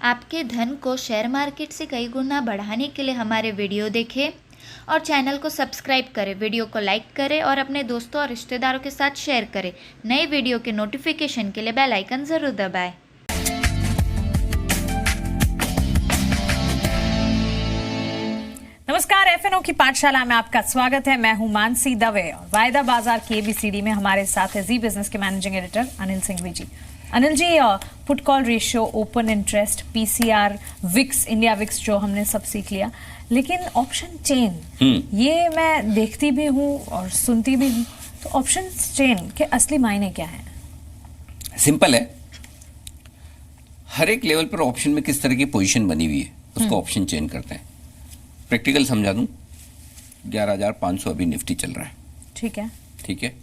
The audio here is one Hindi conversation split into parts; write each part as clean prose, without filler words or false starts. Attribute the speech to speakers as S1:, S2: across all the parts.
S1: आपके धन को शेयर मार्केट से कई गुना बढ़ाने के लिए हमारे वीडियो देखें और चैनल को सब्सक्राइब करें, वीडियो को लाइक करें और अपने दोस्तों और रिश्तेदारों के साथ शेयर करें। नए वीडियो के नोटिफिकेशन के लिए बेल आइकन ज़रूर दबाएं।
S2: नमस्कार, एफएनओ की पाठशाला में आपका स्वागत है। मैं हूं मानसी दवे और वायदा बाजार की एबीसीडी में हमारे साथ है जी बिजनेस के managing editor Anil Singhvi ji. Anil ji, put call ratio, open interest, PCR, VIX, India VIX जो हमने सब सीख लिया, लेकिन ऑप्शन चेन ये मैं देखती भी हूँ और सुनती भी हूँ, तो ऑप्शन चेन के असली मायने क्या है?
S3: सिंपल है, हर एक लेवल पर ऑप्शन में किस तरह की पोजीशन बनी हुई है उसको ऑप्शन चेन करते हैं। प्रैक्टिकल समझा दूं, 11,500 अभी निफ्टी चल रहा है। ठीक है,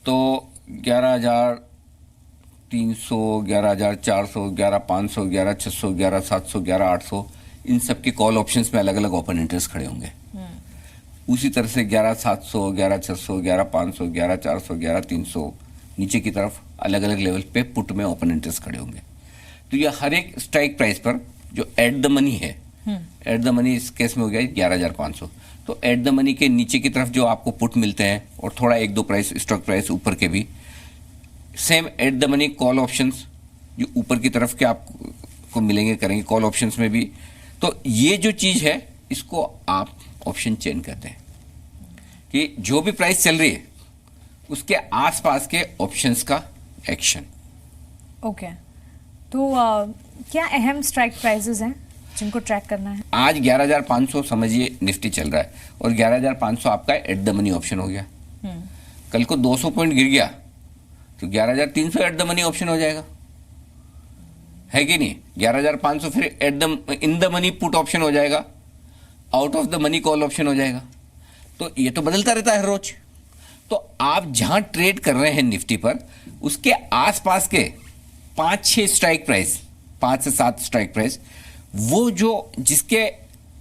S3: तो 11,300, 11,400, 11,500, 11,600, 11,700, 11,800 इन सब के कॉल ऑप्शंस में अलग अलग ओपन इंटरेस्ट खड़े होंगे। उसी तरह से 11,700, 11,600, 11,500, 11,400, 11,300 नीचे की तरफ अलग अलग लेवल पे पुट में ओपन इंटरेस्ट खड़े होंगे। तो ये हर एक स्ट्राइक प्राइस पर जो एट द मनी है, एट द मनी इस केस में हो गया 11,500, तो एट द मनी के नीचे की तरफ जो आपको पुट मिलते हैं और थोड़ा एक दो प्राइस स्टॉक प्राइस ऊपर के भी same at the money call options जो ऊपर की तरफ के आपको मिलेंगे करेंगे कॉल ऑप्शंस में भी। तो ये जो चीज है इसको आप ऑप्शन चेन कहते हैं कि जो भी प्राइस चल रही है उसके आसपास के ऑप्शंस का एक्शन।
S2: ओके, तो क्या अहम स्ट्राइक प्राइसेस हैं जिनको ट्रैक करना है?
S3: आज 11,500 समझिए निफ्टी चल रहा है और 11,500 आपका एट द मनी ऑप्शन हो गया। कल को 200 पॉइंट गिर गया तो 11,300 एट द मनी ऑप्शन हो जाएगा, है कि नहीं? 11,500 फिर at the in the money put option हो जाएगा, out of the money call option हो जाएगा। तो ये तो बदलता रहता है हर रोज। तो आप जहां ट्रेड कर रहे हैं निफ्टी पर उसके आसपास के 5-6 स्ट्राइक प्राइस, 5 से 7 स्ट्राइक प्राइस, वो जो जिसके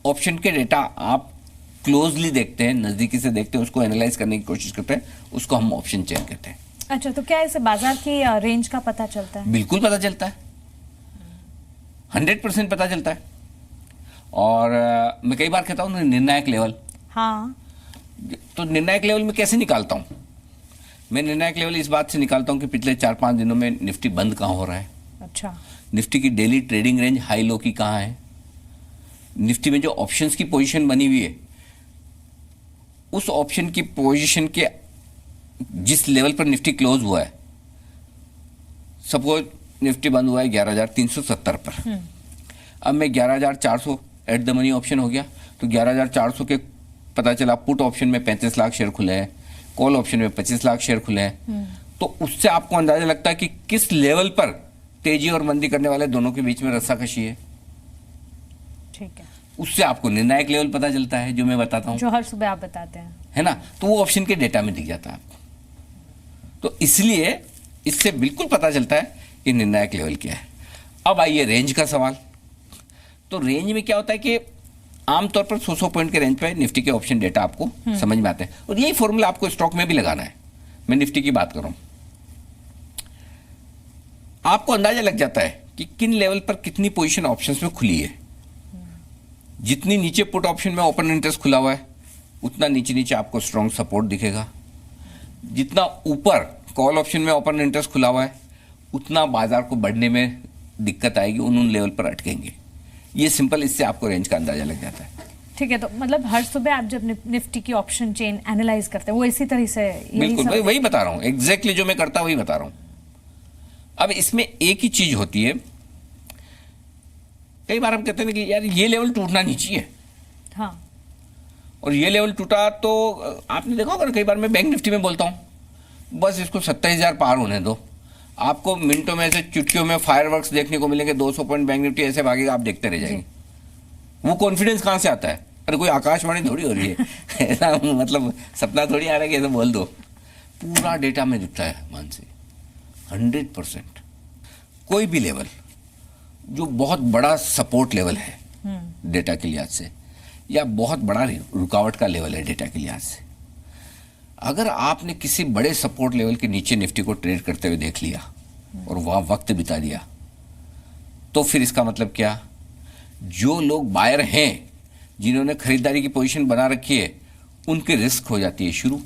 S3: ऑप्शन के डेटा आप क्लोजली देखते हैं, नजदीकी से देखते हैं, उसको एनालाइज करने की कोशिश करते हैं, उसको हम ऑप्शन चेन कहते हैं।
S2: अच्छा, तो क्या इससे बाजार की रेंज का पता चलता है?
S3: बिल्कुल पता चलता है, 100% पता चलता है। और मैं कई बार कहता हूं निर्णायक लेवल।
S2: हाँ,
S3: तो निर्णायक लेवल में कैसे निकालता हूं मैं? निर्णायक लेवल इस बात से निकालता हूं कि पिछले 4-5 दिनों में निफ्टी बंद कहां हो रहा है।
S2: अच्छा,
S3: निफ्टी की daily trading range high low की कहां है, निफ्टी में जो ऑप्शंस की पोजीशन बनी हुई है उस ऑप्शन की पोजीशन के जिस लेवल पर निफ्टी क्लोज हुआ है, सपोज निफ्टी बंद हुआ है 11,370 पर, अब मैं 11,400 एट द मनी ऑप्शन हो गया, तो 11,400 के पता चला पुट ऑप्शन में 35 लाख शेयर खुले हैं, कॉल ऑप्शन में 25 लाख शेयर खुले हैं। तो उससे आपको अंदाजा लगता है कि किस लेवल पर तेजी और मंदी करने वाले दोनों के बीच में रस्साकशी है।
S2: ठीक है,
S3: उससे आपको निर्णायक लेवल पता चलता है जो मैं बताता हूं,
S2: जो हर सुबह आप बताते हैं,
S3: है ना? तो वो ऑप्शन के डेटा में दिख जाता है आपको। तो इसलिए इससे बिल्कुल पता चलता है कि निर्णायक लेवल क्या है। अब आइए रेंज का सवाल। तो रेंज में क्या होता है कि आमतौर पर 100 पॉइंट के रेंज पे निफ्टी के ऑप्शन डेटा आपको समझ में आते हैं और यही फॉर्मूला आपको स्टॉक में भी लगाना है। मैं निफ्टी की बात कर रहा हूं, आपको अंदाजा लग जाता है कि किन लेवल पर कितनी पोजीशन ऑप्शंस में खुली है। जितनी नीचे पुट ऑप्शन में ओपन इंटरेस्ट खुला हुआ है उतना नीचे नीचे आपको स्ट्रॉन्ग सपोर्ट दिखेगा। जितना ऊपर कॉल ऑप्शन में ओपन इंटरेस्ट खुला हुआ है उतना बाजार को बढ़ने में दिक्कत आएगी, उन लेवल पर अटकेंगे। ये सिंपल, इससे आपको रेंज का अंदाजा लग जाता है।
S2: ठीक है, तो मतलब हर सुबह आप जब निफ्टी की ऑप्शन चेन एनालाइज करते हैं वो इसी तरह से?
S3: बिल्कुल वही बता रहा हूं, एग्जैक्टली जो मैं करता वही बता रहा हूं। अब इसमें एक ही चीज होती है, कई बार हम कहते हैं कि यार ये लेवल टूटना नहीं चाहिए।
S2: हाँ,
S3: और ये लेवल टूटा तो आपने देखा होगा कई बार मैं बैंक निफ्टी में बोलता हूं बस इसको 27,000 पार होने दो, आपको मिनटों में ऐसे चुटकियों में फायरवर्क्स देखने को मिलेंगे, 200 पॉइंट बैंक निफ्टी ऐसे भागेगा, आप देखते रह जाएंगे। वो कॉन्फिडेंस कहां से आता है? अरे कोई आकाशवाणी थोड़ी हो रही है ऐसा मतलब सपना थोड़ी आ रहा है कि ऐसा बोल दो, पूरा डेटा में दिखता है मान से 100%। कोई भी लेवल जो बहुत बड़ा सपोर्ट लेवल है डेटा के लिहाज से या बहुत बड़ा रुकावट का लेवल है डेटा के लिहाज से, अगर आपने किसी बड़े सपोर्ट लेवल के नीचे निफ्टी को ट्रेड करते हुए देख लिया और वहां वक्त बिता दिया तो फिर इसका मतलब क्या, जो लोग बायर हैं जिन्होंने खरीदारी की पोजीशन बना रखी है उनकी रिस्क हो जाती है शुरू,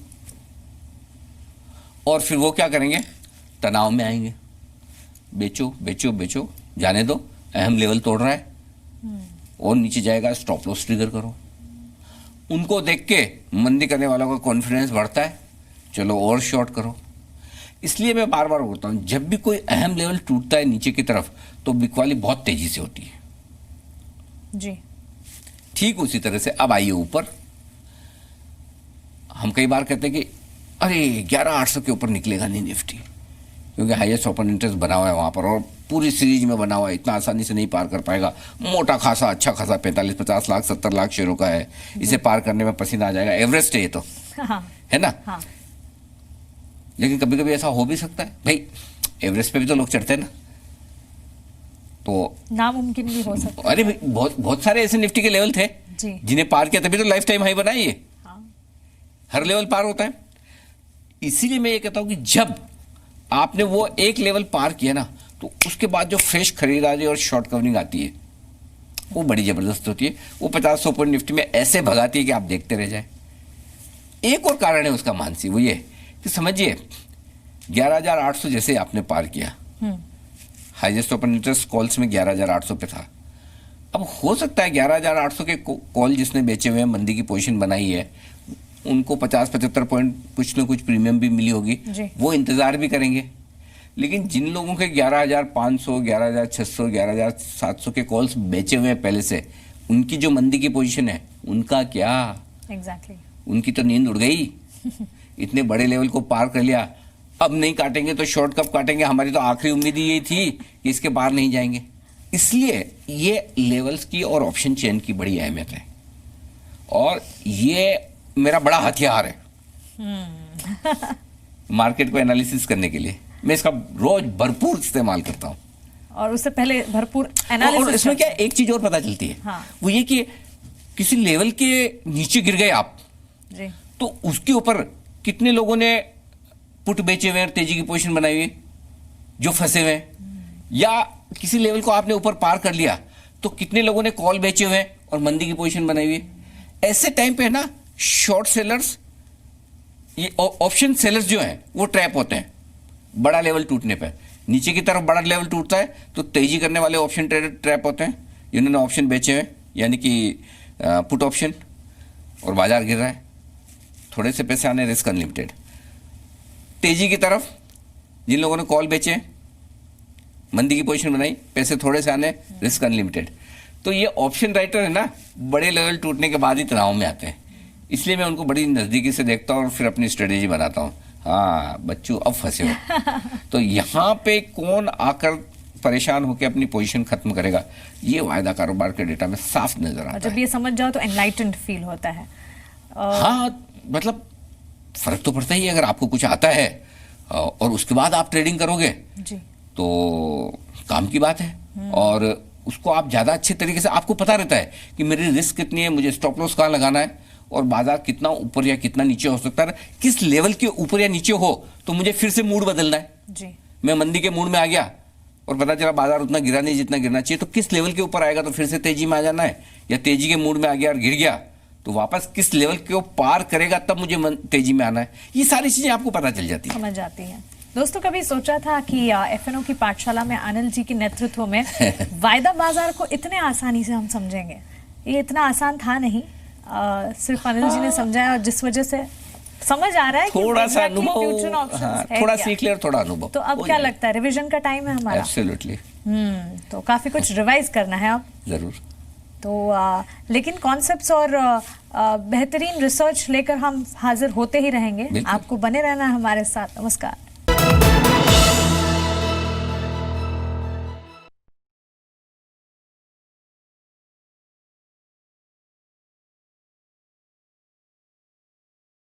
S3: और फिर वो क्या करेंगे, तनाव में आएंगे, बेचो बेचो बेचो, जाने दो, अहम लेवल तोड़ रहा है और नीचे जाएगा, स्टॉप लॉस ट्रिगर करो। उनको देख के मंदी करने वालों का कॉन्फिडेंस बढ़ता है, चलो और शॉर्ट करो। इसलिए मैं बार बार बोलता हूं, जब भी कोई अहम लेवल टूटता है नीचे की तरफ तो बिकवाली बहुत तेजी से होती है
S2: जी।
S3: ठीक उसी तरह से अब आइए ऊपर। हम कई बार कहते हैं कि अरे 11,800 के ऊपर निकलेगा नहीं निफ्टी, क्योंकि हाईएस्ट ओपन इंटरेस्ट बना हुआ है वहां पर और पूरी सीरीज में बना हुआ है, इतना आसानी से नहीं पार कर पाएगा। मोटा खासा अच्छा खासा 45-50 लाख 70 लाख शेयरों का है, इसे पार करने में पसीना आ जाएगा। एवरेस्ट है ये तो,
S2: हाँ,
S3: है ना?
S2: हाँ।
S3: लेकिन कभी कभी ऐसा हो भी सकता है भाई, एवरेस्ट पे भी तो लोग चढ़ते हैं ना, तो
S2: नामुमकिन भी हो सकता है।
S3: अरे भाई बहुत सारे ऐसे निफ्टी के लेवल थे
S2: जी।
S3: जिन्हें पार किया, तभी तो लाइफ टाइम हाई बनाई है।
S2: हाँ।
S3: हर लेवल पार होता है। इसीलिए मैं ये कहता हूं कि जब आपने वो एक लेवल पार किया ना, तो उसके बाद जो फ्रेश खरीदारी और शॉर्ट कवरिंग आती है वो बड़ी जबरदस्त होती है। वो 50-100 पॉइंट निफ्टी में ऐसे भगाती है कि आप देखते रह जाए। एक और कारण है उसका मानसी, वो ये कि समझिए 11,800 जैसे आपने पार किया, हाईएस्ट ओपन इंटरेस्ट कॉल्स में 11,800 पे था। अब हो सकता है 11,800 के कॉल जिसने बेचे हुए हैं, मंदी की पोजीशन बनाई है, उनको 50-75 पॉइंट कुछ ना कुछ प्रीमियम भी मिली होगी, वो इंतजार भी करेंगे। लेकिन जिन लोगों के 11,500, 11,600, 11,700 के कॉल्स बेचे हुए हैं पहले से, उनकी जो मंदी की पोजीशन है उनका क्या?
S2: एग्जैक्टली।
S3: उनकी तो नींद उड़ गई। इतने बड़े लेवल को पार कर लिया, अब नहीं काटेंगे तो शॉर्ट कब काटेंगे? हमारी तो आखिरी उम्मीद ही यही थी कि इसके बाहर नहीं जाएंगे। इसलिए ये लेवल्स की और ऑप्शन चेन की बड़ी अहमियत है, और ये मेरा बड़ा हथियार है मार्केट को एनालिसिस करने के लिए। मैं इसका रोज भरपूर इस्तेमाल करता हूं,
S2: और उससे पहले भरपूर
S3: और
S2: एनालिसिस।
S3: इसमें क्या एक चीज और पता चलती है,
S2: हाँ।
S3: वो ये कि किसी लेवल के नीचे गिर गए आप,
S2: जी।
S3: तो उसके ऊपर कितने लोगों ने पुट बेचे हुए हैं, तेजी की पोजीशन बनाई हुई, जो फंसे हुए हैं, या किसी लेवल को आपने ऊपर पार कर लिया तो कितने लोगों ने कॉल बेचे हुए हैं और मंदी की पोजीशन बनाई हुई है। ऐसे टाइम पे है ना, शॉर्ट सेलर्स, ये ऑप्शन सेलर्स जो हैं वो ट्रैप होते हैं बड़ा लेवल टूटने पे। नीचे की तरफ बड़ा लेवल टूटता है तो तेजी करने वाले ऑप्शन ट्रेडर ट्रैप होते हैं, जिन्होंने ऑप्शन बेचे हुए, यानी कि पुट ऑप्शन, और बाजार गिर रहा है, थोड़े से पैसे आने, रिस्क अनलिमिटेड। तेजी की तरफ जिन लोगों ने कॉल बेचे, मंदी की पोजीशन बनाई, पैसे थोड़े से आने, रिस्क अनलिमिटेड। तो ये ऑप्शन राइटर है ना, बड़े लेवल टूटने के बाद ही तनाव में आते हैं। इसलिए मैं उनको बड़ी नज़दीकी से देखता हूँ और फिर अपनी स्ट्रेटेजी बनाता हूँ। हाँ बच्चों, अब फंसे हो तो यहाँ पे कौन आकर परेशान होकर अपनी पोजीशन खत्म करेगा, ये वायदा कारोबार के डेटा में साफ नजर आता
S2: जब
S3: है।
S2: ये समझ जाओ तो एनलाइटेंड फील होता है।
S3: हाँ, मतलब फर्क तो पड़ता ही है। अगर आपको कुछ आता है और उसके बाद आप ट्रेडिंग करोगे
S2: जी।
S3: तो काम की बात है, और उसको आप ज्यादा अच्छे तरीके से, आपको पता रहता है कि मेरी रिस्क कितनी है, मुझे स्टॉप लॉस कहाँ लगाना है, और बाजार कितना ऊपर या कितना नीचे हो सकता है, किस लेवल के ऊपर या नीचे हो तो मुझे फिर से मूड बदलना है।
S2: जी।
S3: मैं मंदी के मूड में आ गया और पता चला बाजार उतना गिरा नहीं जितना गिरना चाहिए, तो किस लेवल के ऊपर आएगा तो फिर से तेजी में आ जाना है, या तेजी के मूड में आ गया और गिर गया तो वापस किस लेवल को पार करेगा तब मुझे तेजी में आना है। ये सारी चीजें आपको पता चल जाती है,
S2: समझ जाती हैं। दोस्तों, कभी सोचा था कि एफएनओ की पाठशाला में अनिल जी के नेतृत्व में वायदा बाजार को इतने आसानी से हम समझेंगे? ये इतना आसान था नहीं, सिर्फ अनिल जी ने समझाया, और जिस वजह से समझ आ रहा है
S3: थोड़ा सा
S2: exactly
S3: अनुभव,
S2: future options है
S3: थोड़ा
S2: क्या।
S3: सीख ले और थोड़ा अनुभव।
S2: तो अब क्या लगता है, रिवीजन का टाइम है हमारा?
S3: एब्सोल्युटली।
S2: तो काफी कुछ रिवाइज करना है अब
S3: जरूर।
S2: तो लेकिन कॉन्सेप्ट्स और बेहतरीन रिसर्च लेकर हम हाजिर होते ही रहेंगे। आपको बने रहना है हमारे साथ। नमस्कार।